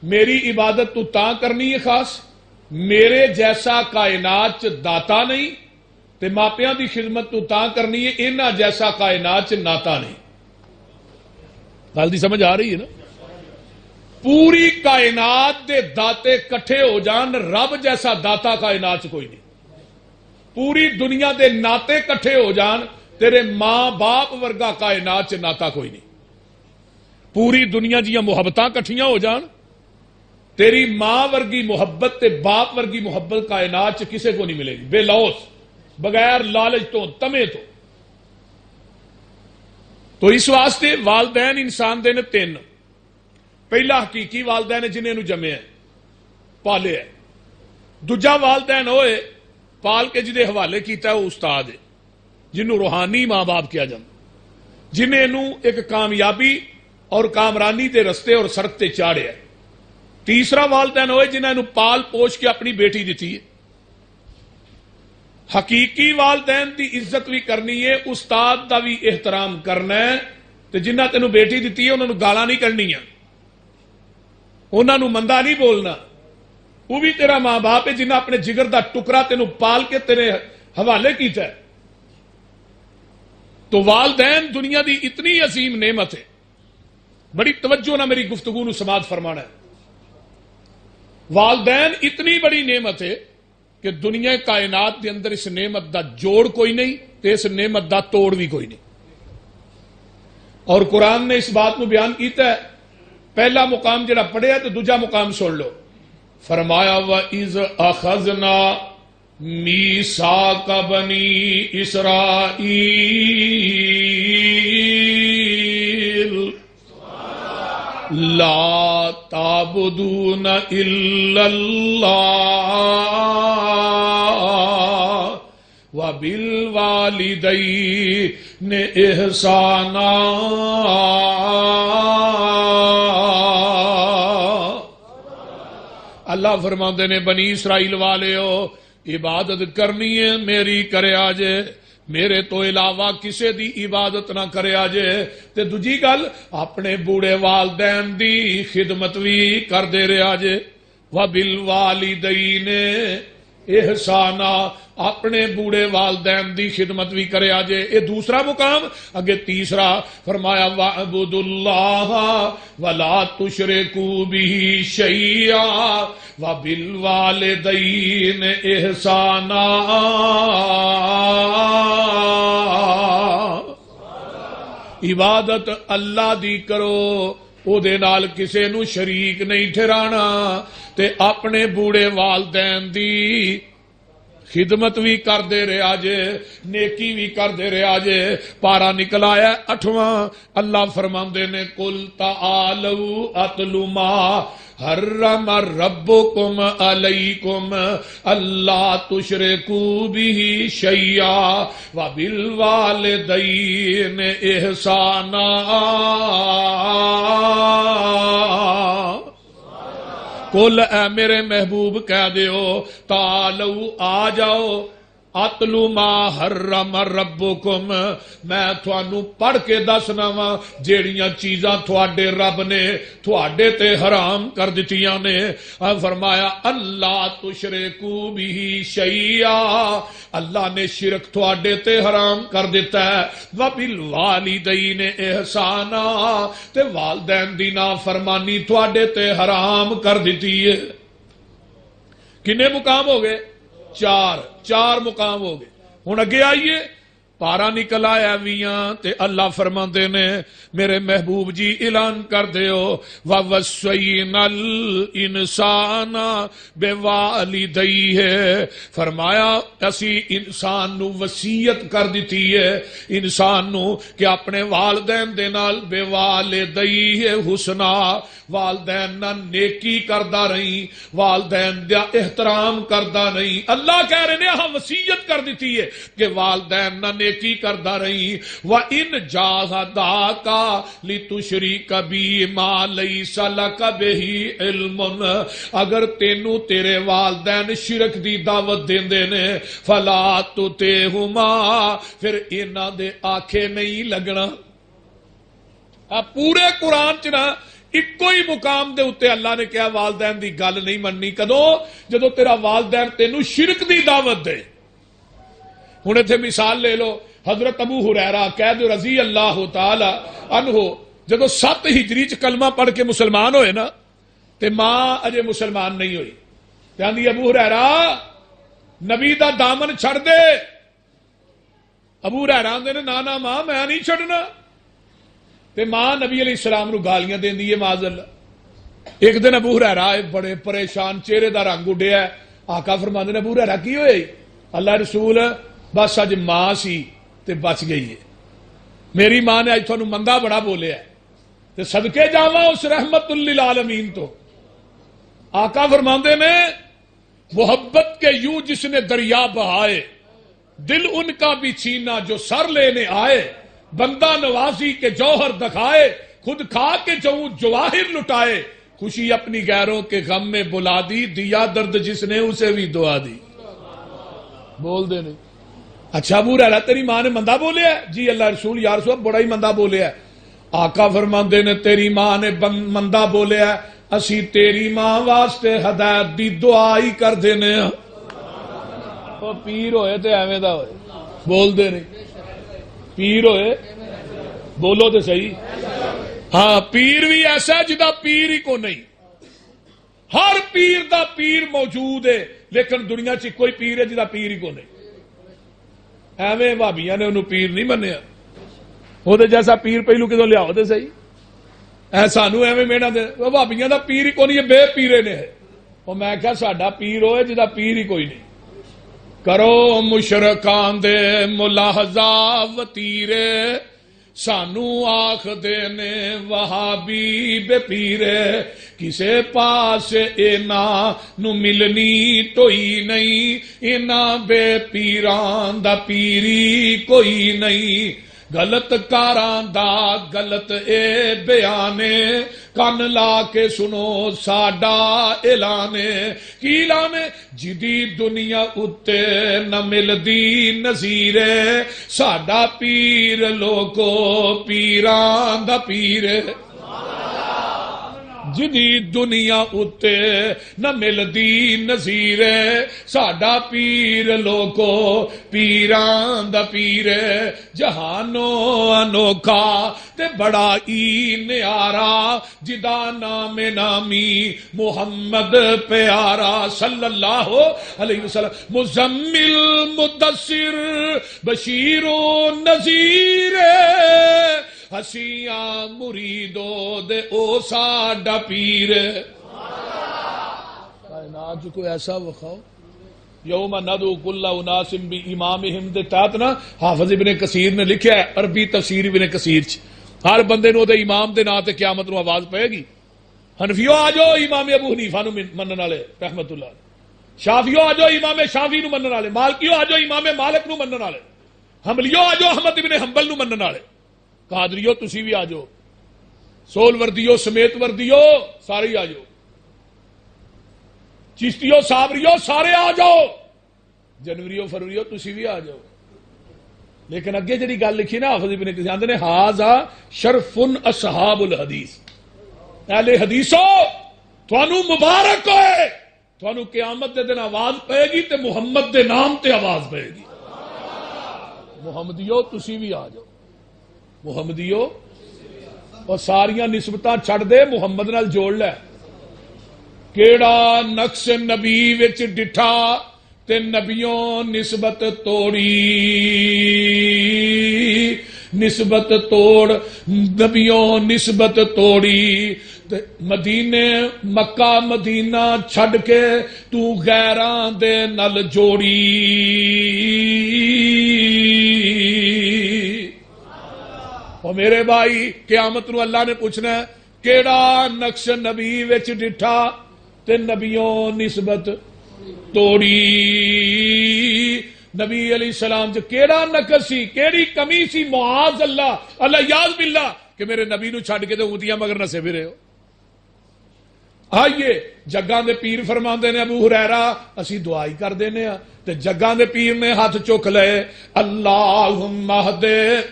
میری عبادت تو تاں کرنی ہے خاص، میرے جیسا کائنات چ داتا نہیں، تے ماپیاں دی خدمت تو تاں کرنی ہے انہاں جیسا کائنات چ ناتا نہیں۔ گل دی سمجھ آ رہی ہے نا؟ پوری کائنات دے داتے کٹھے ہو جان، رب جیسا داتا کائنات چ کوئی نہیں۔ پوری دنیا دے ناتے کٹھے ہو جان، تیرے ماں باپ ورگا کائنات چ ناتا کوئی نہیں۔ پوری دنیا دیاں محبتاں کٹھیاں ہو جان، تیری ماں ورگی محبت تے باپ ورگی محبت کائنات چ کسے کو نہیں ملے گی، بے لوث، بغیر لالچ تو تمے تو اس واسطے والدین انسان دے نے تین۔ پہلا حقیقی والدین جنہیں نو جمے ہے، پالے ہے۔ دوجا والدین ہوئے پال کے جدے حوالے کیتا ہے وہ استاد ہے، جنہوں روحانی ماں باپ کیا جاتا، جنہیں نو ایک کامیابی اور کامرانی دے رستے اور سڑک تے چاڑے ہے۔ تیسرا والدین ہوئے جنہیں نو پال پوش کے اپنی بیٹی دیتی ہے۔ حقیقی والدین دی عزت بھی کرنی ہے، استاد دا بھی احترام کرنا ہے، تے جنہ تینوں بیٹی دیتی ہے انہوں نے گالاں نہیں کرنی ہے، انہوں نے مندا نہیں بولنا۔ وہ بھی تیرا ماں باپ ہے جنہیں اپنے جگر دا ٹکڑا تینوں پال کے تیرے حوالے کیتا ہے۔ تو والدین دنیا دی اتنی عظیم نعمت ہے، بڑی توجہ نہ میری گفتگو نو سماعت فرمانا ہے۔ والدین اتنی بڑی نعمت ہے کہ دنیا کائنات دے اندر اس نعمت دا جوڑ کوئی نہیں تے اس نعمت دا توڑ بھی کوئی نہیں۔ اور قرآن نے اس بات کو بیان کیتا ہے، پہلا مقام جڑا پڑھیا تو دوجا مقام سن لو، فرمایا وَإِذْ أَخَذْنَا مِيثَاقَ بَنِي إِسْرَائِيلَ لَا تَعْبُدُونَ إِلَّا اللَّهَ وَبِالْوَالِدَيْنِ إِحْسَانًا۔ اللہ فرماندے نے بنی اسرائیل والے ہو، عبادت کرنی ہے میری کرے آجے، میرے تو علاوہ کسے دی عبادت نہ کرے آجے، تے دوجی گل اپنے بوڑھے والدین دی خدمت بھی کر دے رہے آجے۔ وَبِالْوَالِدَيْنِ احسانا، اپنے بوڑھے والدین دی خدمت بھی کرے آجے۔ یہ دوسرا مقام۔ اگے تیسرا فرمایا وَاعْبُدُوا اللَّهَ وَلَا تُشْرِكُوا بِهِ شَيْئًا وَبِالْوَالِدَيْنِ احسانا۔ عبادت اللہ دی کرو، او دے نال کسے نو شریک نہیں ٹھہرانا، تے اپنے بوڑھے والدین دی خدمت بھی کر دے رہے آجے، نیکی بھی کر دے رہے آجے۔ پارا نکل آیا 8واں، اللہ فرماندے نے قُلْ تَعَالَوْا أَتْلُ مَا حَرَّمَ رَبُّكُمْ عَلَيْكُمْ أَلَّا تُشْرِكُوا بِهِ شَيْئًا وَبِالْوَالِدَيْنِ إِحْسَانًا۔ قل اے میرے محبوب کہہ دیو تعالو آ جاؤ، اتلو ما حرم ربکم، میں تھانو پڑھ کے دسنا وا جیڑیاں چیزاں تھوڑے رب نے تھوڑے تے حرام کر دتیاں نے۔ فرمایا اللہ تشرکو بہ شیئا، اللہ نے شرک تھوڑے تے حرام کر دیتا ہے۔ وبالوالدین احسانا، تے والدین دی نافرمانی تھوڑے تے حرام کر دیتی ہے۔ کنے مقام ہو گئے؟ چار مقام ہو گئے۔ ہن اگے آئیے، پارا نکل آیا 20 تے اللہ فرماندے نے میرے محبوب جی اعلان کر دیو وَوَصَّيْنَا الْإِنسَانَ بِوَالِدَيْهِ، فرمایا اسی انسان نو وصیت کر دیتی ہے انسان نو کہ اپنے والدین دے نال بِوَالِدَيْهِ حسنا، والدین نہ نیکی کردا رہی، والدین دا احترام کردا نہیں۔ اللہ کہہ رہے ہیں ہاں وصیت کر دیتی ہے کہ والدین نہ نیکی کردا رہی۔ وَإِنْ جَاهَدَاكَ لِتُشْرِكَ بِي مَا لَيْسَ لَكَ بِهِ عِلْمٌ، اگر تینوں تیرے والدین شرک دی دعوت دیندے نے فَلَا تُطِعْهُمَا، پھر انہاں دے آکھے نہیں لگنا۔ اب پورے قرآن چ نا ਇੱਕੋ ਹੀ ਮੁਕਾਮ ਦੇ ਉੱਤੇ ਅੱਲਾ ਨੇ ਕਿਹਾ ਵਾਲਦੈਨ ਦੀ ਗੱਲ ਨਹੀਂ ਮੰਨਣੀ। ਕਦੋਂ? ਜਦੋਂ ਤੇਰਾ ਵਾਲਦੈਨ ਤੈਨੂੰ ਸ਼ਿਰਕ ਦੀ ਦਾਵਤ ਦੇ। ਹੁਣ ਇੱਥੇ ਮਿਸਾਲ ਲੈ ਲਓ, حضرت ابو ہریرہ کہہ دو رضی اللہ تعالی عنہ جدو 7 ہجری چ کلمہ پڑھ کے مسلمان ہوئے نا تے ماں اجے مسلمان نہیں ہوئی تے آندی ابو ہریرہ نبی دا دامن چھڑ دے۔ ابو ہریرہ آندے نے نا ماں میں نہیں چھڑنا تے ماں نبی علیہ السلام نو گالیاں دیندی ہے معاذ اللہ۔ ایک دن ابو ہریرہ بڑے پریشان، چہرے دا رنگ اڈیا، آقا فرماندے نے ابو ہریرہ کی ہوئے؟ اللہ رسول بس اج ماں سی تے بچ گئی ہے، میری ماں نے اج تھانوں مندا بڑا بولیا ہے تے صدقے جاواں اس رحمت للعالمین تو۔ آقا فرماندے نے محبت کے یوں جس نے دریا بہائے، دل ان کا بھی چھینا جو سر لینے آئے، بندہ نوازی کے جوہر دکھائے، خود کھا کے جواہر لٹائے، خوشی اپنی غیروں کے غم میں بلا دی، دیا درد جس نے اسے بھی دعا دی۔ بول دے نہیں اچھا ابو ہریرہ تیری ماں نے مندہ بولیا ہے؟ جی اللہ رسول یا رسول بڑا ہی مندہ بولیا ہے۔ آقا فرماندے نے تیری ماں نے مندہ بولیا ہے، اسی تیری ماں واسطے ہدایت دی دعا ہی کر دینے ہیں۔ وہ پیر ہوئے تے ایویں دا ہوئے، بول دے نہیں پیر ہوئے بولو تے صحیح۔ ہاں پیر بھی ایسا ہے جدا پیر ہی کو نہیں، ہر پیر دا پیر موجود ہے لیکن دنیا چ کوئی پیر ہے جدا پیر ہی کو نہیں۔ ایویں بھابیاں نے انہوں پیر نہیں منیا، وہ جیسا پیر پہلو کدو لیاؤ تے صحیح، اے سانو ایویں میڑا دے وہ بھابیاں دا پیر ہی کو نہیں، بے پیرے نے ہے۔ وہ میں کہا ساڈا پیر ہوئے جدا پیر ہی کوئی نہیں۔ کرو مشرکان دے ملاحظہ وتیرے، سانو آخ دینے وہابی بے پیرے، کسے پاس اینا نو ملنی توئی نہیں، اینا بے پیران دا پیری کوئی نہیں۔ غلط کاراں دا غلط اے بیانے، کن لا کے سنو ساڈا اعلانے، کی اعلانے؟ جدی دنیا اتے نہ ملدی نظیرے، ساڈا پیر لوگو پیران دا پیر، جدی دنیا اتے نہ ملدی نظیرے، ساڈا پیر لوگو پیران دا پیر، جہانو انوکھا تے بڑا ہی نیارا، جدا نام نامی محمد پیارا صلی اللہ علیہ وسلم، مزمل مدثر بشیر و نذیر، ہسیاں مریدو دے او ساڈا پیر۔ کائنات جو کوئی ایسا وخاؤ یوم ندعو کل اناس بامامہم دے تحت نا حافظ ابن کثیر نے لکھا ہے، عربی تفسیر ابن کثیر چ، ہر بندے نو دے امام دے نا تے قیامت نو آواز پائے گی، حنفیو آ جاؤ امام ابو حنیفہ نو منن والے رحمت اللہ، شافیو آ جاؤ امام شافی نو منن والے، مالکیو آ جاؤ امام مالک نو منن والے، حنبلیو آ جاؤ احمد ابن حنبل نو منن والے، قادریو تسی بھی آ جاؤ، سول وردیو سمیت وردیو سارے آ جاؤ، چشتیو صابریو سارے آ جاؤ، جنوریو فروریو تسی بھی آ جاؤ۔ لیکن اگے جڑی گل لکھی نا حافظ ابن کثیر آندے نے ھذا شرف اصحاب الحدیث، اہل حدیثو تھانوں مبارک ہوئے، تھانوں قیامت دے دن آواز پائے گی تے محمد دے نام تے آواز پائے گی۔ محمدیو تسی بھی آ جاؤ، محمدیو، اور ساریاں نسبتاں چھڑ دے محمد نال جوڑ لے۔ کیڑا نقص نبی وچ ڈٹھا تے نبیوں نسبت توڑی، نسبت توڑ نبیوں نسبت توڑی، مدینے مکہ مدینہ چھڑ کے تو غیراں دے نال جوڑی۔ اور میرے بھائی قیامت نو اللہ نے پوچھنا ہے کیڑا نقش نبی وچ ڈٹھا تے نبیوں نسبت توڑی۔ نبی علیہ السلام جو کیڑا نقص سی، کیڑی کمی سی، معاذ اللہ الیاذ باللہ کہ میرے نبی نو چھڈ کے تے اونٹیاں مگر نسے پھرے ہو۔ آئیے جگاں دے پیر فرماندے نے ابو ہریرہ اسی دعائی کر دینے ہاں تے جگاں دے پیر نے ہاتھ چک لے، اللہم اہد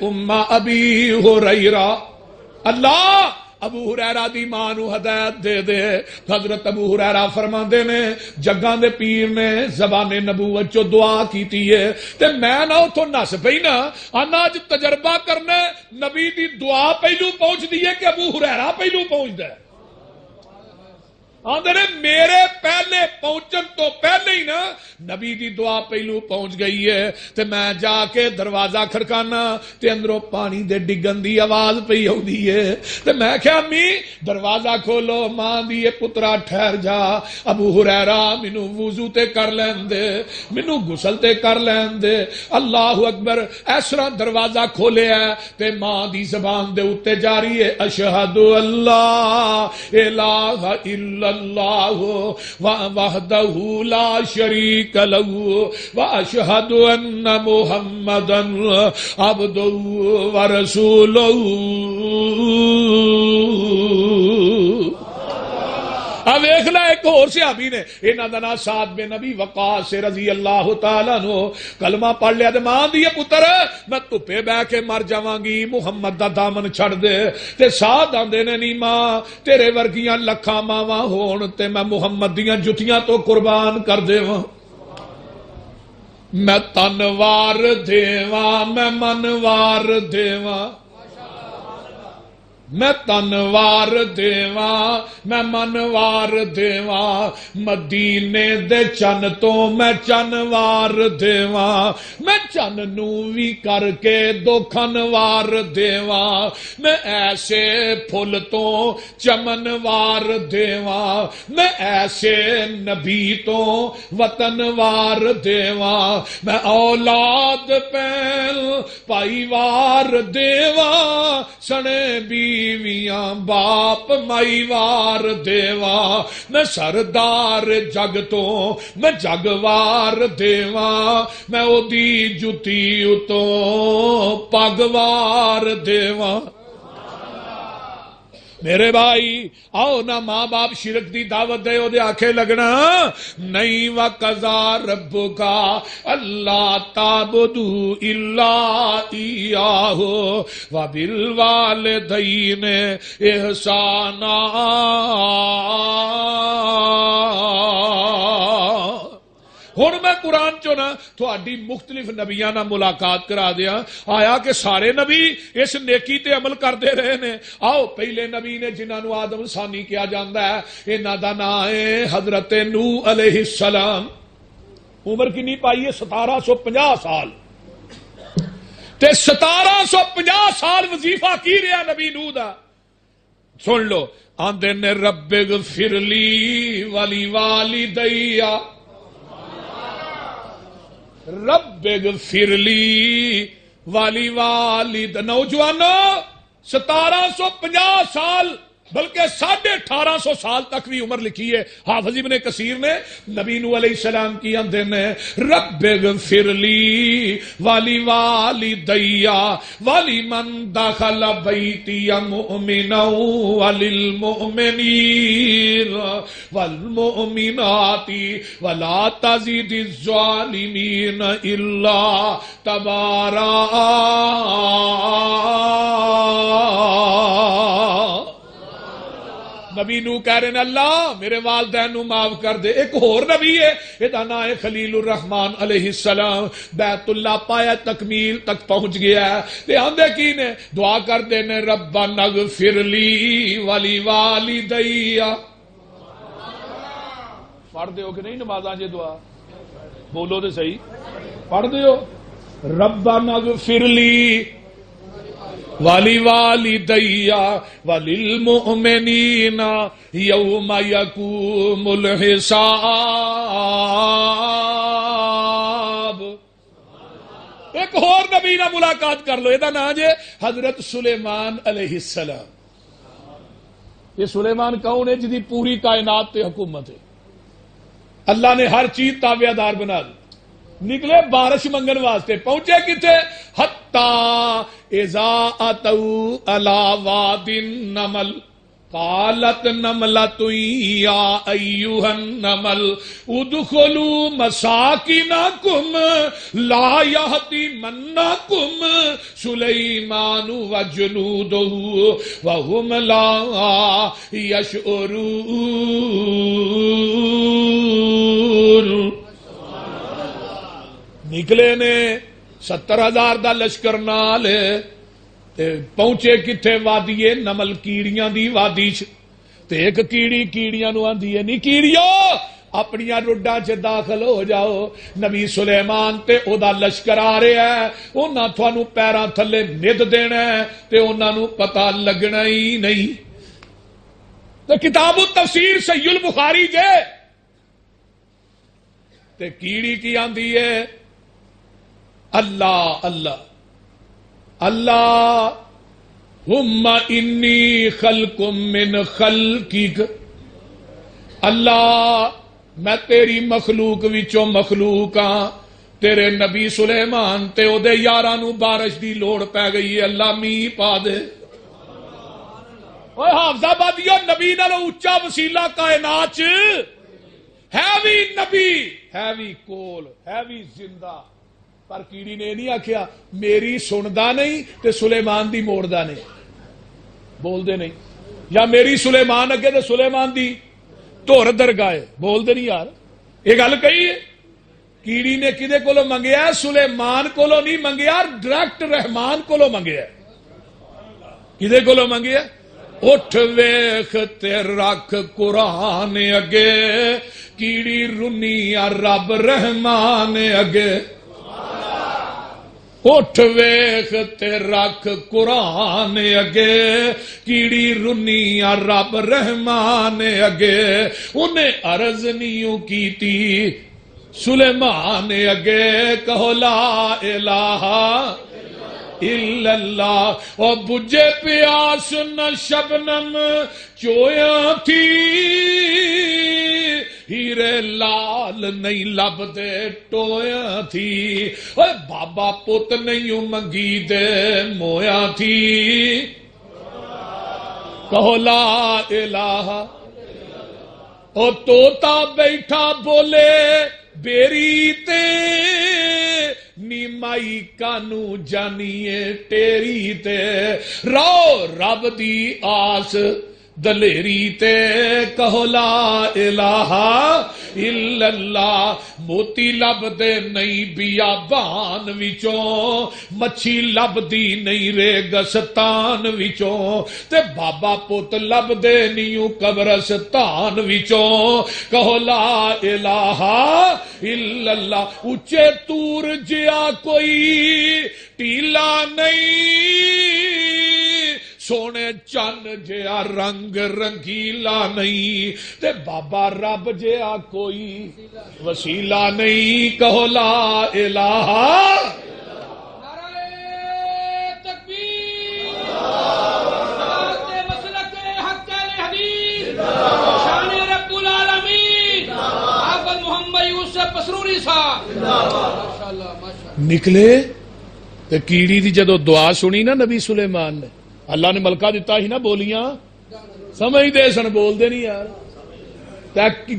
ام ابی ہریرہ، اللہ ابو ہریرہ دی ماں نو ہدایت دے دے. حضرت ابو ہریرہ فرماندے نے جگاں دے پیر نے زبان نبوت چو دعا کیتی ہے تے میں نہ اتھوں نس پئی نا انا اج تجربہ کرنا نبی دی دعا پہلو پہنچ دی ہے کہ ابو ہریرہ پہلو پہنچدا ہے. آندے نے میرے پہلے پہنچن تو پہلے ہی نا نبی دی دعا پہلو پہنچ گئی ہے. تے میں جا کے دروازہ کھڑکانا تے اندروں پانی دے ڈگن دی آواز پئی ہوندی ہے. تے میں کہیا امی دروازہ کھولو. ماں دی پترا ٹھہر جا ابو ہریرہ مینوں وضو تے کر لین دے مینوں غسل تے کر لین دے. اللہ اکبر. اس طرح دروازہ کھولیا تے ماں دی زبان دے اوتے جاری ہے اشہد اللہ الہ الا اللہ وحدہ لا شریک لہ واشہد ان محمدا عبدہ ورسولہ. اب دیکھ لا ایک اور صحابی نے انہاں دا نام سعد بن نبی وقاص رضی اللہ تعالیٰ عنہ کلمہ پڑھ لیا تے ماں دی پتر میں دھوپے بہ کے مر جاواں گی محمد دا دامن چھڑ دے. تے سعد آندے نے نہیں ماں تیرے ورگیاں لکھاں ماواں ہون تے میں محمد دیاں جتیاں تو قربان کر دیواں. میں تنوار دیواں میں منوار دیواں میں تنوار دیواں میں منوار دیواں مدینے دے چن تو میں چنوار دیواں میں چن نو وی کر کے دو کھنوار دیواں میں ایسے پھل تو چمنوار دیواں میں ایسے نبی تو وطنوار دیواں میں اولاد پہل پائیوار دیواں سنے بیویاں باپ مائی وار دیواں میں سردار جگ تو میں جگوار دیواں میں او دی جتی اتوں پگوار دیواں. میرے بھائی آؤ نہ ماں باپ شرک دی دعوت دے او دے آنکھیں لگنا نہیں. وَقَضَى رَبُّكَ أَلَّا تَعْبُدُوا إِلَّا إِيَّاهُ وَبِالْوَالِدَيْنِ إِحْسَانًا. ہن میں قرآن چو نا تھوڑی مختلف نبیاں نہ ملاقات کرا دیا. آیا کہ سارے نبی اس نیکی تے عمل کرتے رہے نے. آؤ پہلے نبی نے جنہاں نو آدم ثانی کیا جاندا ہے انہاں دا نام ہے حضرت نوح علیہ السلام. عمر کنی پائی ہے 1750 سال. تے 1750 سال وظیفہ کی رہا نبی نوح دا. سن لو آندے نے رب اغفر لی ولی والدیا رب اغفر لی والی والد. نوجوانوں 1750 سال بلکہ 1850 سال تک بھی عمر لکھی ہے حافظ ابن کثیر نے. نبی نوح علیہ السلام کی اندر نے رب اغفر لی والی والدیا والی من دخل بیتی مؤمنا وللمؤمنین والمؤمنات ولا تزد الظالمین الا تبارا. نبی نو کہہ رہے ہیں اللہ میرے والدین نو معاف کر دے. ایک اور نبی ہے یہ نام ہے خلیل الرحمان علیہ السلام. بیت اللہ پایا تکمیل تک پہنچ گیا ہے تے آندے کی نے دعا کر دے نے ربنا اغفر لی ولی والدیا. پڑھ دیو کہ نہیں نمازاں جے دعا بولو تے صحیح پڑھ دیو. ربنا اغفر لی والی والدیا وللمؤمنین یوم یقوم الحساب. ایک اور نبی نہ ملاقات کر لو. یہ نام جے حضرت سلیمان علیہ السلام. یہ سلیمان کون ہے جدی پوری کائنات تے حکومت ہے. اللہ نے ہر چیز تابع دار بنا دی. نکلے بارش منگن واسطے پہنچے کتنے حتی اذا اتوا علی واد النمل قالت نملۃ یا ایھا النمل ادخلوا مساکنکم لا یحطمنکم سلیمان وجنودہ وہم لا یشعرون۔ نکلے نے 70,000 دا لشکر نال پہنچے کتھے وادی نمل، کیڑیاں دی وادی چ، تے ایک کیڑی کیڑیاں نو آندی ہے، نی کیڑیو اپنی رڈاں چ داخل ہو جاؤ، نبی سلیمان تے او دا لشکر آ رہا ہے، انہاں تھانوں پیراں تھلے ند دینا ہے تے انہاں نو پتہ لگنا ہی نہیں۔ تے کتاب التفسیر صحیح البخاری جے تے کیڑی کی آندی ہے اللہ اللہ اللہم انی خلق من خلقک، اللہ میں تیری مخلوق وچوں مخلوق ہاں، تیرے نبی سلیمان تے او دے یاراں نو بارش دی لوڑ پی گئی ہے، اللہ میہ پا دے۔ اوے حافظ آبادیو، نبی نالوں اونچا وسیلہ کائنات چ ہے وی نبی، ہے وی کول، ہے وی زندہ، پر کیڑی نے نہیں آخیا میری سندا نہیں تے سلیمان دی موڑدا نہیں، بول دے نہیں، یا میری سلیمان اگے تے سلیمان دی دھر درگاہ، بول دے نہیں یار، یہ گل کہی ہے۔ کیڑی نے کدے کولو منگیا؟ سلیمان کولو نہیں منگیا، ڈائریکٹ رحمان کولو منگیا۔ کدے کولو منگیا؟ اٹھ ویخ تے رکھ قرآن اگے، کیڑی رنی رب رحمان اگے، اٹھ ویخ تے رکھ قرآن اگے، کیڑی رنی رب رحمان اگے، انہیں عرض نیوں کیتی سلیمان اگے، کہو لا الہ الا اللہ، اور بجھے پیاس نہ شبنم چویاں تھی، ہیرے لال نہیں لب دے ٹویاں تھی، اور بابا پت نہیں منگی دے مویاں تھی، کہو لا الہ۔ اور توتا بیٹھا بولے بیری تے، نیمائی کانو جانیے ٹیری تے، رو رب دی آس دلیری تے، کہو لا الہ الا اللہ۔ موتی لب دے نہیں بیابان وچوں، مچھی لب دی نہیں ریگستان وچوں، تے بابا پت لب دے نیوں قبرستان وچوں، کہو لا الہ الا اللہ۔ اچے تور جیا کوئی ٹیلا نہیں، سونے چن جیا رنگ رنگیلا نہیں، تے بابا رب جیا کوئی وسیلہ نہیں، کہو لا الہ۔ نکلے تے کیڑی دی جدو دعا سنی نا نبی سلیمان نے، اللہ نے ملکہ دیتا ہی نا بولیاں سمجھ دے سن، بول دے نہیں یار،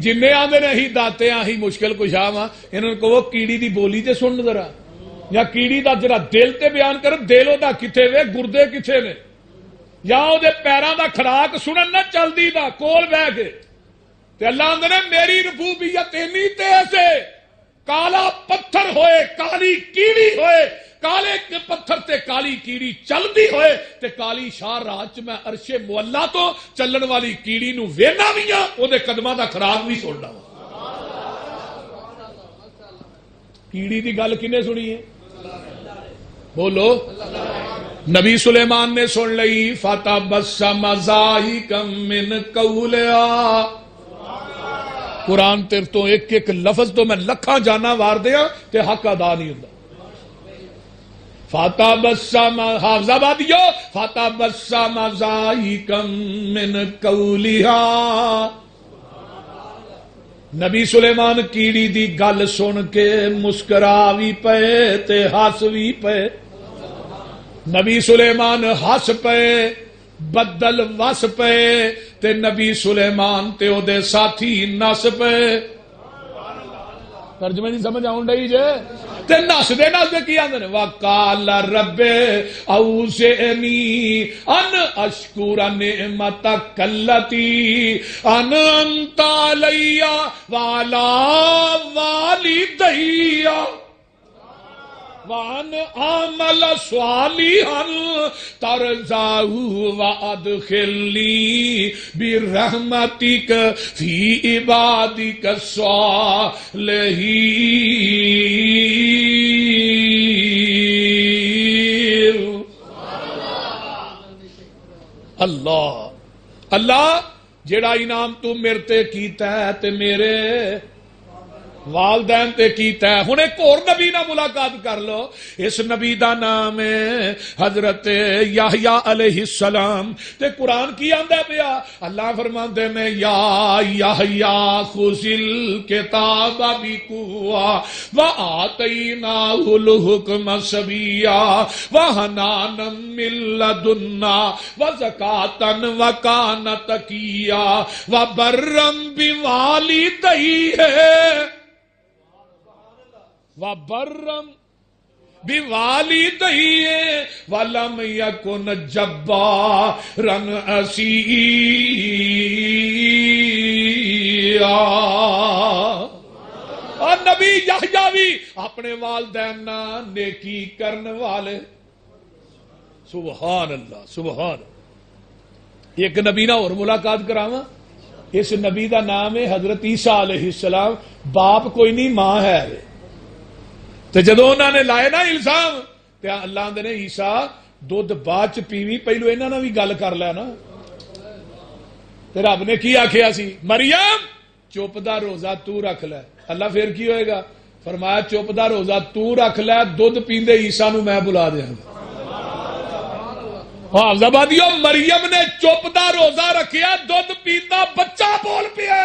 جن آدھے نے ہی داتے ہی مشکل کشا وا، انہوں کو وہ کیڑی دی بولی تے سن ذرا، یا کیڑی دا جرا دل تے بیان کر، دل او دا کتھے وے، گردے کتھے نے، یا او دے پیراں دا کھڑاک سنن نہ چلدی دا کول بہ کے، تے اللہ آندے نے میری ربوبیت اینی تیز ہے، کالا پتھر ہوئے کالی کیڑی ہوئے، کالے پتھر تے کالی کیڑی چلدی ہوئے تے کالی شاہ راج میں عرش مولا تو چلن والی کیڑی نو وینا بھی ہاں، او دے قدماں دا خراج بھی سننا۔ کیڑی دی گل کنے سنی ہے؟ بولو۔ نبی سلیمان نے سن لئی، فتبسم ضاحکا من قولہا۔ قرآن تیر تو ایک ایک لفظ تو میں لکھاں جانا وار دیا تے حق ادا نہیں ہوندا۔ فتبسم، حافظ آبادیو، فتبسم ضاحکا من قولہا۔ نبی سلیمان کیڑی دی گل سن کے مسکرا بھی پے تے ہس بھی پے۔ نبی سلیمان ہس پے بدل وس پے تے نبی سلیمان تے او دے ساتھی نس پے. ترجمے دی سمجھ آؤں ڈئی جے تے نس دے کی آندے نے وقال رب اوزعنی ان اشکر نعمتک التی انعمت علی وعلی والدی وان عمل صالحا ترضاه وادخلني برحمتك في عبادك الصالحين. اللہ اللہ جیڑا انعام تو میرے تے کیتا ہے تے میرے والدین تے کیتا ہے. ہن ایک اور نبی نال ملاقات کر لو. اس نبی دا نام ہے حضرت یحییٰ علیہ السلام. تے قرآن کی آندا پیا اللہ فرماندے نے یا یحییٰ خذ الکتاب بقوہ وآتیناہ الحکم صبیا وحنانا من لدنا وزکاۃ وکان تقیا وبرا بوالدیہ وبرم بوالدیہ ولم یکن جبارا عصیا. اور نبی یحییٰ بھی اپنے والدین نال نیکی کرنے والے. سبحان اللہ سبحان. ایک نبی نہ اور ملاقات کراواں. اس نبی دا نام ہے حضرت عیسیٰ علیہ السلام. باپ کوئی نہیں ماں ہے. تو جدو انہوں نے لائے نا الزام تے اللہ آندے نے عیسیٰ دودھ بعد چ پیوی پہلو انہاں نال بھی گل کر لے نا. تے رب نے کی آکھیا سی مریم چپ دا روزہ تو رکھ لے. اللہ پھر کی ہوئے گا فرمایا چپ دا روزہ تو رکھ لے دودھ پیندے عیسیٰ نو میں بلا دیاں گا. ہاں زبادیو مریم نے چپ دا روزہ رکھیا دودھ پیندا بچہ بول پیا.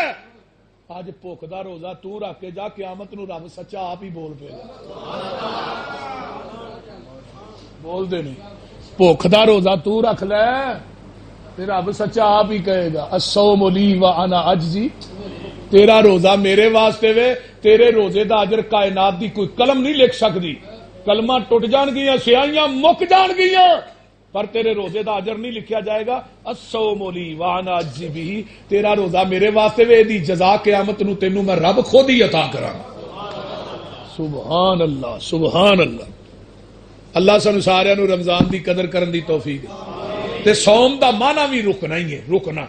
اج بھوک دا روزہ تو رکھ کے جا قیامت نو رب سچا آپ ہی بول پے گا. بول دے نہیں بھوک دا روزہ تو رکھ لے تے رب سچا آپ ہی کہے گا الصوم لی وانا اجزی. تیرا روزہ میرے واسطے وے تیرے روزے دا اجر کائنات دی کوئی قلم نہیں لکھ سکتی. کلمہ ٹوٹ جان گیاں سیاہیاں مک جان گیاں پر تیرے روزے دا اجر نہیں لکھیا جائے گا. الصوم لی وانا اجزی بہ. تیرا روزہ میرے واسطے وے دی جزا قیامت نو تینوں میں رب خود ہی عطا کراں. سبحان اللہ سبحان اللہ. اللہ سانو سارے نو رمضان دی قدر کرن دی توفیق دے. تے صوم دا معنی بھی رکنا ہی ہے رکنا.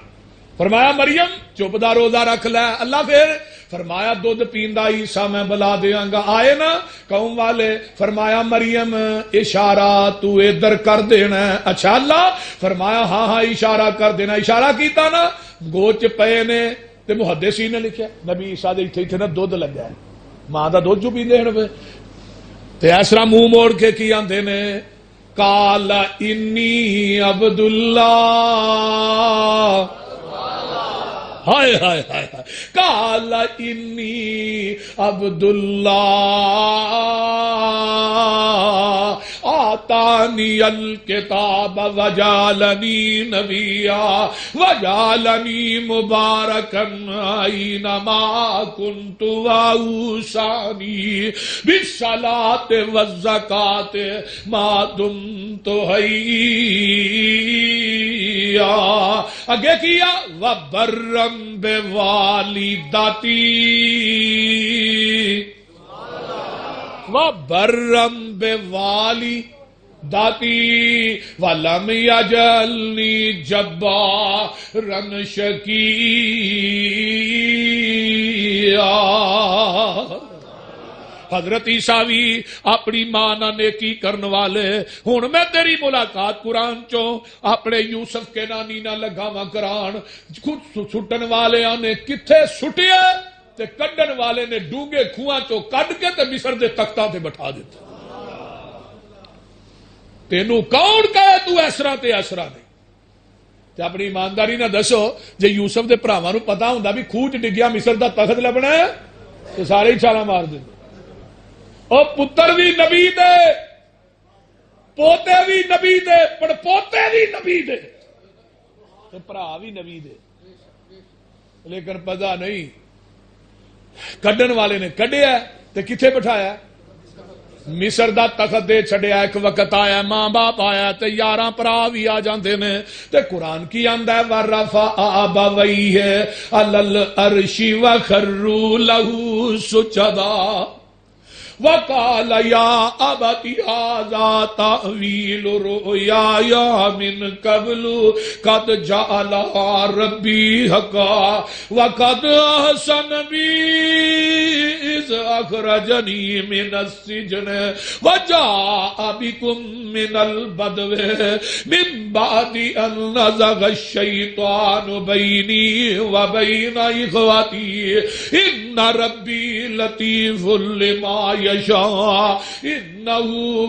فرمایا مریم چپ دا روزہ رکھ لے. اللہ پھر فرمایا دودھ پیندا عیسیٰ میں بلا دیاں گا. آئے نا قوم والے فرمایا مریم اشارہ تو ادھر کر دینا. اچھا اللہ فرمایا ہاں ہاں اشارہ کر دینا. اشارہ کیتا نا گوچ پے نے تے محدثین نے لکھیا نبی عیسیٰ دے ایتھے نا دودھ لگا ہے ماں دا دودھ جو پیندے ہن تے اس طرح منہ موڑ کے کی آندے نے قال انی عبداللہ. ہائے ہائے ہائے قال انی عبداللہ آتانی الکتاب وجعلنی نبیا وجعلنی مبارکا اینما کنت واوصانی بالصلاۃ والزکاۃ ما دمت حیا. اگے کیا وبرم بوالدتی وبرم بوالدتی ولم یجعلنی جبارا شقیا. حضرت عیسیٰ بھی اپنی ماں نہ نیکی کرن والے. ہن میں تیری ملاقات قرآن چوں اپنے یوسف کے نانی نہ لگاواں کران. خود سٹن والے نے کتھے سٹیا تے کڈن والے نے ڈونگے کھواں چوں کڈ کے تے مصر دے تختاں تے بٹھا دیتا. تینوں کون کہے تو اسرا تے اسرا نہیں. تے اپنی ایمانداری نہ دسو جے یوسف دے بھراواں نوں پتہ ہوندا بھی کھوہ چ ڈگیا مصر دا تخت لبنا ہے تے سارے ہی چھالاں مار دے. او پتر بھی نبی دے پوتے بھی نبی دے پڑپوتے بھی نبی دے. تے بھرا بھی نبی دے، لیکن پتا نہیں کڈن والے نے کڈیا تے کتھے بٹھایا؟ مصر دا تخت دے چھڑیا۔ ایک وقت آیا ماں باپ آیا تے 11 بھرا بھی آ جاندے نے تے قرآن کی آندا ہے ورفع ابویہ علی العرش وخروا له سجدا وقال یا ابت ھذا تأویل رؤیای من قبل قد جعلها ربی حقا وقد احسن بی اذ اخرجنی من السجن وجاء بکم من البدو من بعد ان نزغ الشیطان بینی وبین اخوتی ان ربی لطیف لما یشاء انہ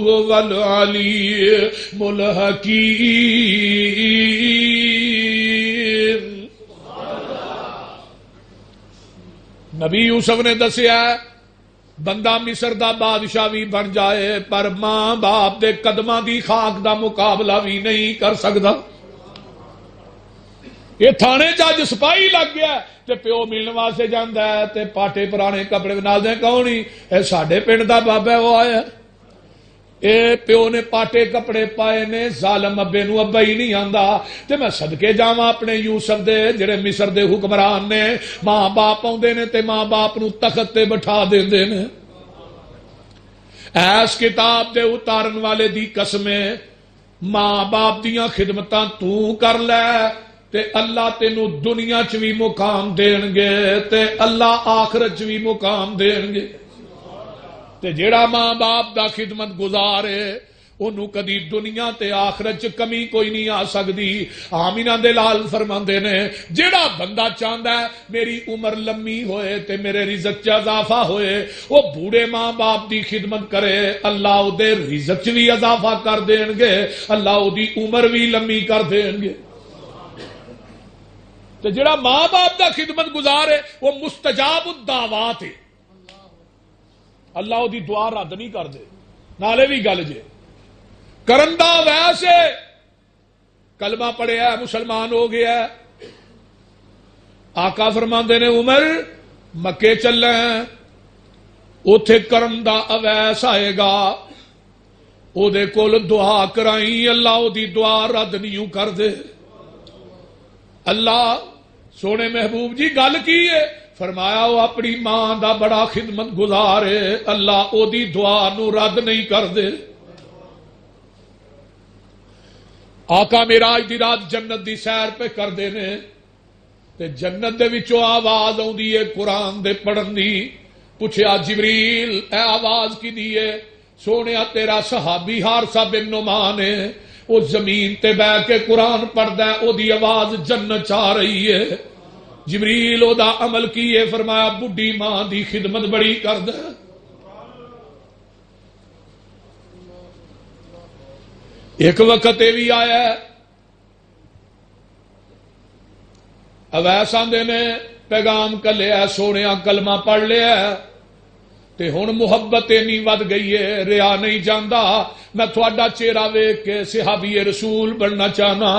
هو العلیم الحکیم۔ نبی یوسف نے دسیا بندہ مصر دا بادشاہ بھی بن جائے پر ماں باپ دے قدماں دی خاک دا مقابلہ بھی نہیں کر سکتا۔ یہ تھانے چ سپاہی لگ گیا تے پیو ملن واسطے جاندا ہے تے پاٹے پرانے کپڑے نال دے کون ہی اے ساڈے پنڈ دا بابا وہ آیا، اے پیو نے پاٹے کپڑے پائے نے، ظالم ابے نو ابا ہی نہیں آندا تے میں صدقے جاواں اپنے یوسف دے جڑے مصر دے حکمران نے۔ ماں باپ آوندے نے تے ماں باپ نو تخت تے بٹھا دیندے نے۔ ایس کتاب دے اتارن والے دی قسمیں ماں باپ دیاں خدمتاں تو کر لے تے اللہ تینو دنیا چ بھی مقام دین گے تے اللہ آخرت چ بھی مقام دین گے۔ تے جیڑا ماں باپ دا خدمت گزارے انہوں کدی دنیا تے آخرت چ کمی کوئی نہیں آ سکتی۔ آمینہ دے لال فرماندے نے جیڑا بندہ چاہندا ہے میری عمر لمبی ہوئے تے میرے رزق چ اضافہ ہوئے وہ بوڑھے ماں باپ دی خدمت کرے، اللہ او دے رزق چ بھی اضافہ کر دین گے، اللہ او دی عمر بھی لمبی کر دین گے۔ تو جڑا ماں باپ دا خدمت گزار ہے وہ مستجاب الدعوات ہے، اللہ او دی دعا رد نہیں کر دے۔ نالے بھی گل جے کرندہ ویسے کلمہ پڑھیا ہے مسلمان ہو گیا ہے، آقا فرماندے نے عمر مکے چلے ہیں اوتھے کرندہ اویس آئے گا او دے کول دعا کرائیں اللہ او دی دعا رد نہیں کر دے۔ اللہ سونے محبوب جی گل کی ہے؟ فرمایا وہ اپنی ماں دا بڑا خدمت گزار ہے، اللہ او دی دعا نو رد نہیں کر دے۔ آقا معراج دی رات جنت دی سیر پہ کر دے نے تے جنت دے وچوں آواز آوندی ہے قرآن دے پڑھن دی۔ پوچھیا جبریل اے آواز کی دی ہے؟ سونیا تیرا صحابی حارثہ بن نعمان ہے، وہ زمین تے بہ کے قرآن پڑھدا ہے، او دی آواز جنت آ رہی ہے۔ جبریل او دا عمل کیے؟ فرمایا بڈھی ماں دی خدمت بڑی کردا ہے۔ ایک وقت یہ بھی آیا اویس آندے نے پیغام کلیا سونیا کلمہ پڑھ لیا تے ہن محبت اینی ود گئی ہے ریا نہیں جاندا، میں تھوڑا چہرہ ویکھ کے صحابی رسول بننا چاہنا۔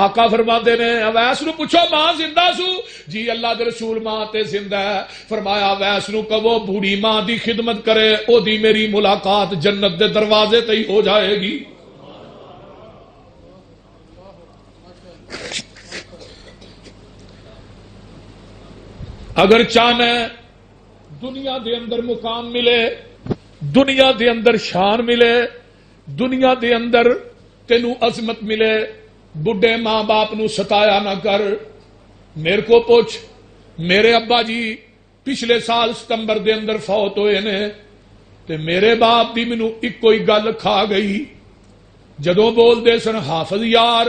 آقا فرماندے نے اویس نو پوچھو ماں زندہ سو؟ جی اللہ دے رسول ماں تے زندہ ہے۔ فرمایا اویس نو کہو بوڑھی ماں دی خدمت کرے، او دی میری ملاقات جنت دے دروازے تے ہی ہو جائے گی۔ اگر چاہنا دنیا دے اندر مقام ملے، دنیا دے اندر شان ملے، دنیا دے اندر تینو عظمت ملے، بڈھے ماں باپ نو ستایا نہ کر۔ میرے کو پوچھ، میرے ابا جی پچھلے سال ستمبر دے اندر فوت ہوئے نے تے میرے باپ دی مینوں ایک کوئی گل کھا گئی جدوں بول دے سن حافظ یار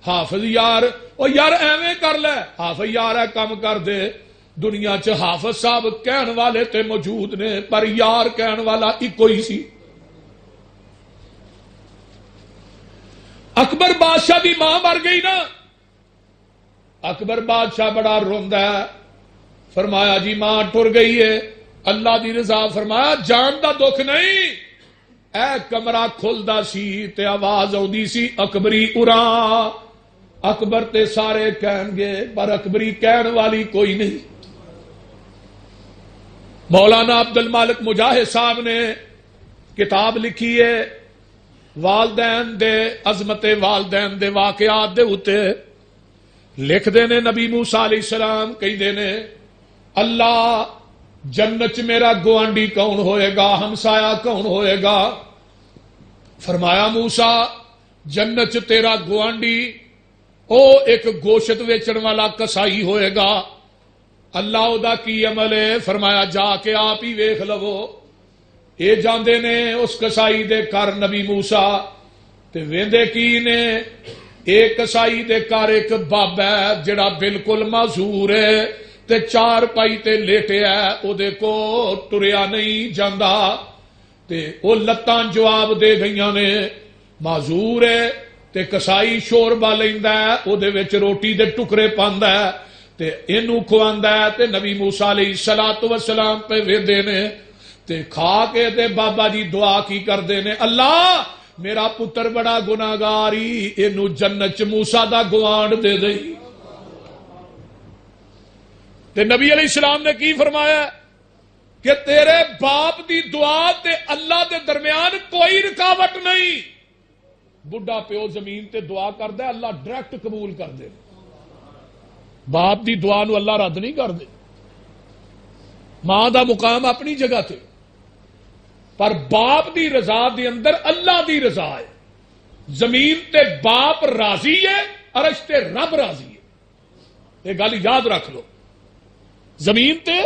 حافظ یار، او یار ایویں کر لے حافظ یار ہے کم کر دے۔ دنیا چ حافظ صاحب کہن والے تے موجود نے پر یار کہن والا ایک ہی سی۔ اکبر بادشاہ دی ماں مر گئی نا، اکبر بادشاہ بڑا روندا ہے، فرمایا جی ماں ٹر گئی ہے، اللہ دی رضا، فرمایا جان دا دکھ نہیں، اے کمرہ کھلدا سی تے آواز آؤندی سی اکبری اُراں اکبر تے سارے کہن گے پر اکبری کہن والی کوئی نہیں. مولانا عبد المالک مجاہد صاحب نے کتاب لکھی ہے والدین دے عظمت والدین دے واقعات دے اتے لکھ دے نے نبی موسیٰ علیہ السلام کہندے نے اللہ جنت چ میرا گوانڈی کون ہوئے گا ہمسایا کون ہوئے گا. فرمایا موسیٰ جنت چ تیرا گوانڈی او ایک گوشت ویچن والا کسائی ہوئے گا. اللہ او دا کی عمل ہے؟ فرمایا جا کے آپ ہی ویکھ لو. اے جاندے نے اس کسائی دے کر نبی موسیٰ تے ویندے کی نے ایک کسائی دے کر ایک بابا ہے جڑا بالکل معذور ہے تے چار پائی تے لیٹے ہے او دے کو ٹریا نہیں جاندا تے او لتاں جواب دے گئیاں نے معذور ہے تے کسائی شوربا لیندا ہے او دے وچ روٹی دے ٹکڑے پاندا ہے تے اینو کھواندا ہے تے نبی موسیٰ علیہ السلام پہ ویندے نے تے کھا کے تے بابا جی دعا کی کردے نے اللہ میرا پتر بڑا گناہگاری اینو جنت چ موسیٰ دا گوانڈ دے دئی. تے نبی علیہ السلام نے کی فرمایا کہ تیرے باپ دی دعا تے اللہ دے درمیان کوئی رکاوٹ نہیں. بڈھا پیو زمین تے دعا کردا ہے اللہ ڈائریکٹ قبول کر دے. باپ دی دعا نو اللہ رد نہیں کر دے. ماں دا مقام اپنی جگہ تے پر باپ دی رضا دے اندر اللہ دی رضا ہے. زمین تے باپ راضی ہے عرش تے رب راضی ہے. یہ گل یاد رکھ لو. زمین تے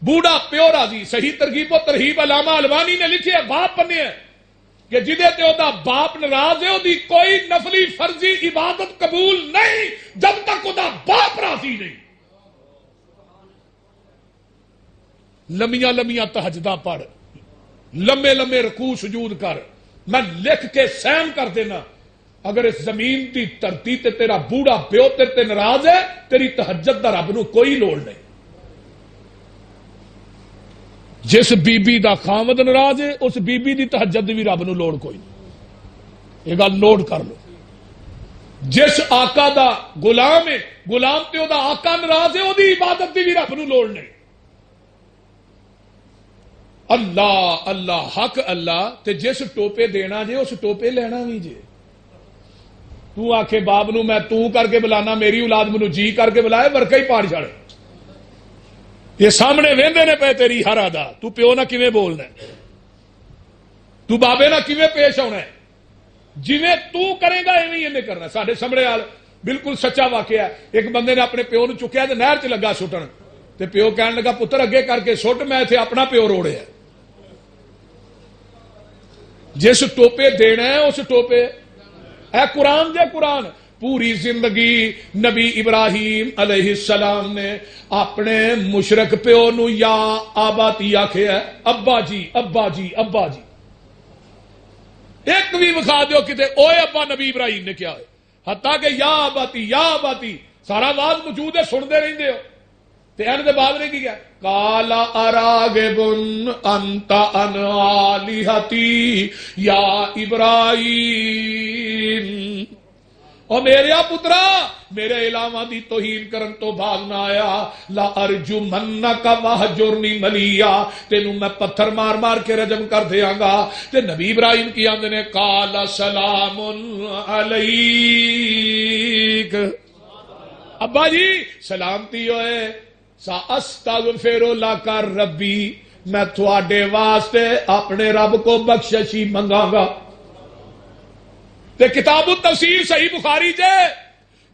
بوڑھا پیو راضی. صحیح ترغیب و ترہیب علامہ البانی نے لکھی ہے باپ بنے ہیں کہ جدے تے دا باپ ناراض ہے دی کوئی نفلی فرضی عبادت قبول نہیں جب تک دا باپ راضی نہیں. لمیاں لمیاں تہجداں پڑھ لمبے لمبے رکوع سجود کر میں لکھ کے سین کر دینا اگر اس زمین دی دھرتی تے تیرا بوڑھا پیو تے ناراض ہے تیری تہجد دا رب نو کوئی لوڑ نہیں. جس بی بی دا خامد ناراض ہے اس بی بی دی تہجد دی بھی رب نو لوڑ کوئی نہیں. یہ گل نوٹ کر لو. جس آقا دا غلام ہے غلام تے او دا آقا ناراض ہے او دی عبادت دی بھی رب نو لوڑ نہیں. اللہ اللہ حق اللہ تے جس ٹوپے دینا جے اس ٹوپے لینا بھی جے. تو آکھے باب نو میں تو کر کے بلانا میری اولاد منو جی کر کے بلائے ورکا ہی پاڑ چھڑ. یہ سامنے ویندے نے پہ تیری ہر ادا تو پیو نہ کیویں بولنا ہے تو بابے نہ کیویں پیش ہونا ہے. جویں تو کرے گا ایویں انہیں کرنا. ساڈے سامنے حال بالکل سچا واقعہ ہے. ایک بندے نے اپنے پیو نو چکیا تے نہر چ لگا سٹن تے پیو کہن لگا پتر اگے کر کے سٹ میں ایتھے اپنا پیو روڑیا. جس ٹوپے دینا ہے اس ٹوپے اے قرآن دے قرآن. پوری زندگی نبی ابراہیم علیہ السلام نے اپنے مشرک پیو نو یا آباتی آکھے ہے ابا جی ابا جی ابا جی. ایک بھی بخا دیو کتے اوے ابا نبی ابراہیم نے کیا ہے حتیٰ کہ یا آباتی سارا آواز موجود ہے سن دے رہندے ہو. تے ان دے بعد نے کی کیا کالا اراغبن انت ان آلہتی یا ابراہیم. اور میرے پترا میرے علاوہ دی توہین کرن تو بھاگ نہ آیا. لا ارجمنک وہجرنی ملیا تینوں میں پتھر مار مار کے رجم کر دیاں گا. تے نبی ابراہیم کی آندے نے قال سلام علیک. ابا جی سلامتی ہوئے ساستغفر لک ربی میں تھوڑے واسطے اپنے رب کو بخششی منگا گا. تے کتاب التفسیر صحیح بخاری جے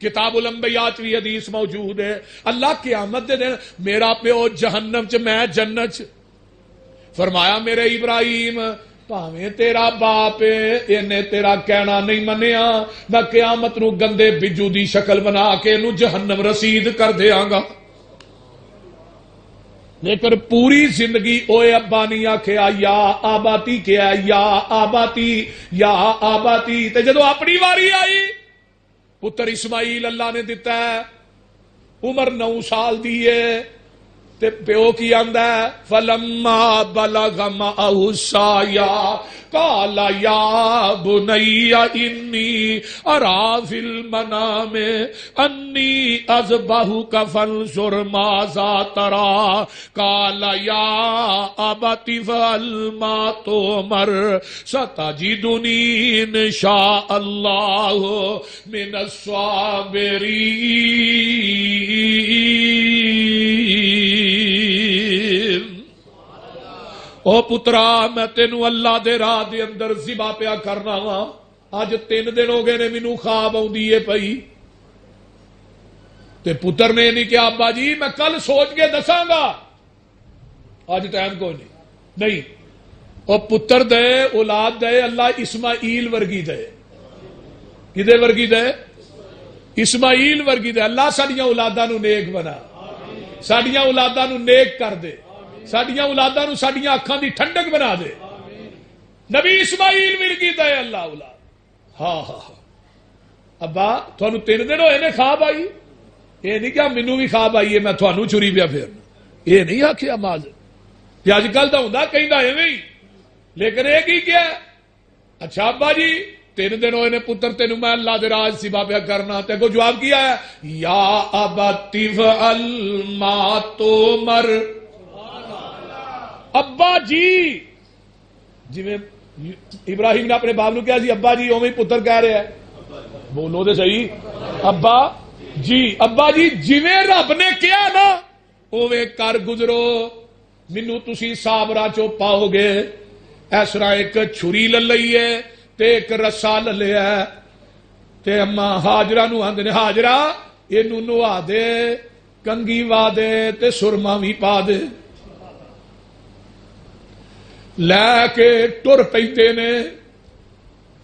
کتاب الانبیاء چ حدیث موجود ہے. اللہ قیامت دے دن میرا پیو جہنم چ میں جنت چ. فرمایا میرے ابراہیم پاویں تیرا باپ اینے تیرا کہنا نہیں منیا میں قیامت نو گندے بجو دی شکل بنا کے نو جہنم رسید کر دیاں گا. لیکن پوری زندگی اوے ابا نہیں آکھیا یا آباتی کیا یا آباتی. تے جدو اپنی واری آئی پتر اسماعیل اللہ نے دیتا ہے عمر 9 سال دی ہے تے پیو کی آندا ہے فلما بلغ معه السعي قال يا بني إني أرى في المنام أني أذبحك فانظر ماذا ترى قال يا أبت افعل ما تؤمر ستجدني إن شاء الله من الصابرين۔ او پترا میں تینو اللہ دے راہ دے اندر ذبح پیا کرنا وا، اج 3 دن ہو گئے نے مینوں خواب آوندی ہے پئی۔ تے پتر نے نہیں کہ ابا جی میں کل سوچ کے دساں گا، اج ٹائم کوئی نہیں۔ او پتر دے اولاد دے اللہ اسماعیل ورگی دے، کدے ورگی دے؟ اسماعیل ورگی دے۔ اللہ ساڈیاں اولاداں نو نیک بنا، ساڈیاں اولاداں نو نیک کر دے، ساڈیاں اولاداں نو ساڈیاں اکھاں دی ٹھنڈک بنا دے۔ نبی اسماعیل ورگی دے اللہ اولاد۔ ہاں ہاں ہاں ابا تھانوں 3 دن ہوئے نے خواب آئی، یہ نہیں کہ مینوں بھی خواب آئی ہے میں تھانوں چھری پیا پھرنا، یہ نہیں آکھیا ماز کہ اج کل تو ہوندا کہندا ایویں ہی، لیکن یہ کی کیا ہے؟ اچھا ابا جی 3 دن ہوئے نے پتر تینوں میں اللہ دے راہ ذبح پیا کرنا، تے کو جواب کیا ہے یا ابت افعل ما تؤمر۔ ابا جی جی ابراہیم نے اپنے باپ نو کہا جی ابا جی اوویں پتر کہہ رہا ہے، بولو تے صحیح ابا جی جویں رب نے کہا نا اوویں کر گزرو، مینوں تسی صابراں چوں پاؤ گے۔ اس طرح ایک چھری لے لئی ہے تے ایک رسا لے لیا ہے، تے اما ہاجرہ نو آندے نے ہاجرہ اینوں نوا دے، کنگھی وا دے تے سرما وی پا دے۔ لے کے ٹر پیندے نے،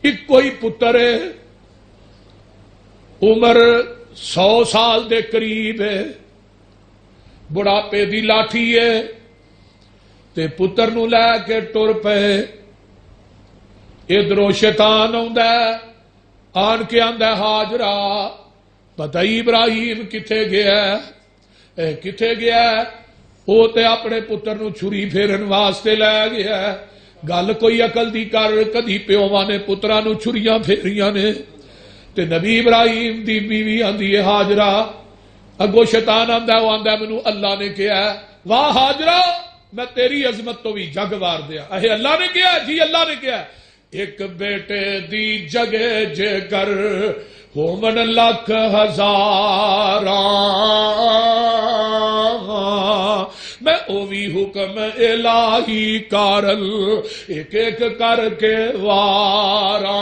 اکو ہی پتر ہے، عمر 100 سال دے قریب ہے، بڑھاپے دی لاٹھی ہے، تے پتر نو لے کے ٹر پے۔ ادھروں شیطان آندا ہے، آن کے آندا ہے ہاجرہ پتہ ہی ابراہیم کتھے گیا ہے، کتھے گیا ہے؟ وہ تے اپنے پتر نو چھری پھیرن واسطے لے گیا ہے۔ گل کوئی عقل دی کر، کدی پیواں نے پتراں نو چھریاں پھیریاں نے، تے نبی ابراہیم دی بیوی آندی ہے ہاجرہ، اگوں شیطان آندا ہے، وہ آندا ہے مینوں اللہ نے کہا ہے واہ ہاجرہ میں تیری عظمت تو بھی جگ وار دیا۔ اے اللہ نے کہا؟ جی اللہ نے کہا ایک بیٹے دی جگہ جے کر ہومن لکھ ہزاراں، میں اوی حکم الہی کارل ایک ایک کر کے واراں۔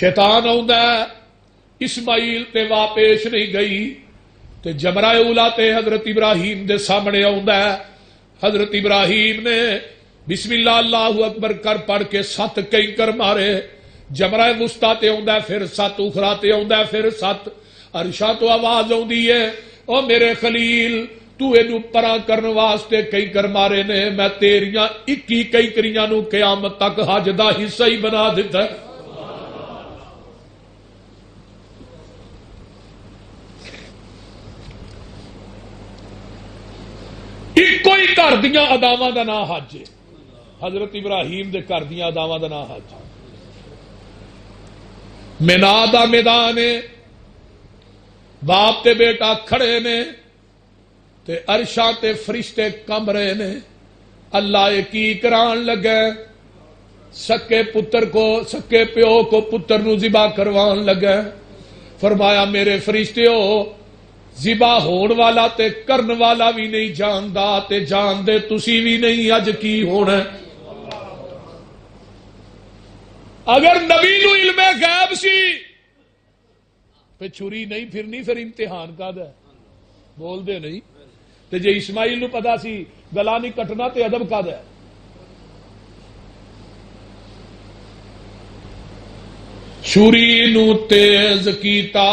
شیطان آندا ہے، اسماعیل تے واہ پیش نہیں گئی، تے جمرہ اولا تے حضرت ابراہیم دے سامنے آندا ہے۔ حضرت ابراہیم نے بسم اللہ اللہ اکبر کر پڑھ کے 7 کنکر مارے، جمرہ وسطیٰ تے آندا ہے، پھر 7 اخرا تے آندا ہے، پھر 7 عرشاں تو آواز آندی ہے او میرے خلیل تو اینو پراں کرن واسطے کنکر مارے نے، میں تیریاں 21 کنکریاں نو قیامت تک حج دا حصہ ہی بنا دیتا ہے۔ کوئی گھر دیاں اداواں دا نام حج ہے، حضرت ابراہیم دے گھر دیاں اداواں دا نام حج۔ مینا دا میدان ہے، باپ تے بیٹا کھڑے نے، تے عرشاں تے فرشتے کم رہے نے، اللہ کی کران لگے، سکے پتر کو، سکے پیو کو پتر نو ذبح کروان لگے۔ فرمایا میرے فرشتے ہو ذبح ہون والا تے کرن والا بھی نہیں جاندا، تے جان دے تسی بھی نہیں اج کی ہونا۔ اگر نبی نو علم غیب سی پہ چھری نہیں پھرنی، پھر امتحان کا ہے، بول دے نہیں۔ تے جے اسماعیل نو پتا سی گلا نہیں کٹنا تے ادب کا ہے۔ چھری نو تیز کیتا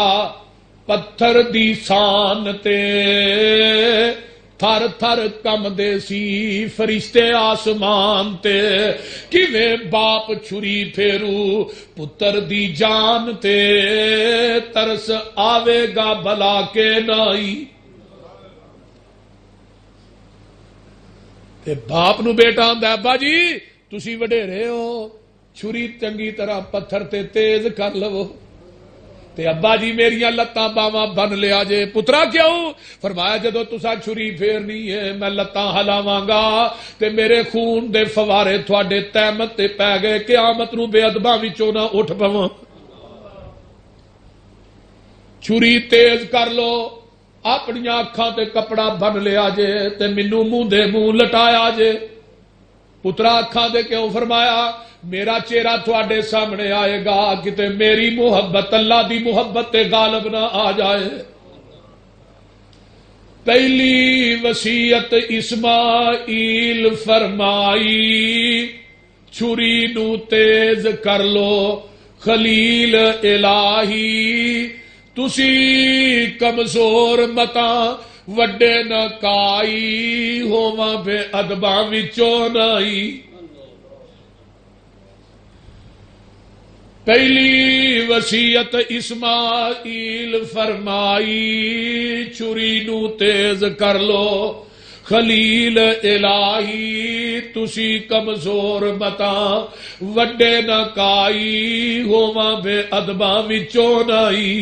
پتھر دی سان تے، تھر تھر کمدے سی فرشتے آسمان تے کیویں باپ چھری پھیرو پتر دی جان تے ترس آوے گا بھلا کے نائی تے باپ نو بیٹا آندا ابا جی تسی وڈیرے ہو چھری چنگی طرح پتھر تے تیز کر لو تے ابا جی میریاں لتاں باواں بن لیا جے پترا کیوں فرمایا جدو تسا چھری پھیرنی ہے میں لتاں ہلاواں گا تے میرے خون دے فوارے تھوڑے تہمت تے پی گئے قیامت نو بے ادباں وچوں نہ اٹھ پواں چھری تیز کر لو اپنی اکھاں تے کپڑا بن لیا جے تے مینوں منہ دے منہ لٹایا جے پترا اکھاں دے کیوں فرمایا میرا چہرہ تھوڑے سامنے آئے گا کتے میری محبت اللہ دی محبت تے غالب نہ آ جائے پہلی وصیت اسماعیل فرمائی چھری نو تیز کر لو خلیل الہی تسی کمزور متا وڈے نہ کائی ہوواں بے ادباں وچوں نائی پہلی وصیت اسماعیل فرمائی چھری نو تیز کر لو خلیل الہی تسی کمزور متا وڈے نہ کائی ہوواں بے ادباں وچوں نائی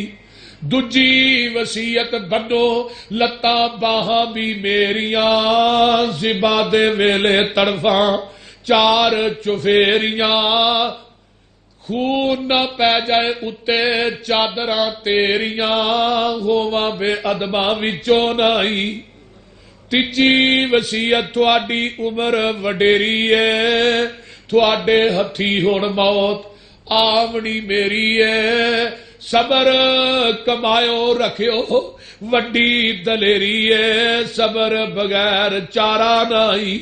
دجی وصیت بنو لتاں باہاں بھی میریاں زبا دے ویلے تڑفاں چار چفیریاں خون نہ پی جائے اتے چادراں تیریاں ہوواں بے ادباں وچوں نائی تیجی وصیت تھوڑی عمر وڈیری ہے تھوڑے ہتھی ہن موت آونی میری ہے صبر کمایو رکھیو وڈی دلیری ہے صبر بغیر چارہ نائی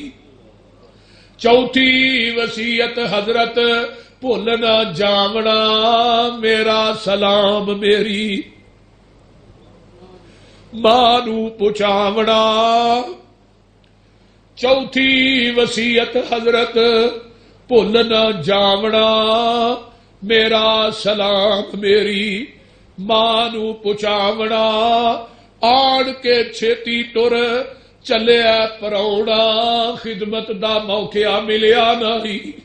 چوتھی وصیت حضرت بھول نہ جاونا میرا سلام میری ماں نو پہنچاونا چوتھی وصیت حضرت بھول نہ جاونا میرا سلام میری ماں نو پہنچاونا آن کے چھیتی ٹر چلیا پرونا خدمت دا موقع ملیا نہیں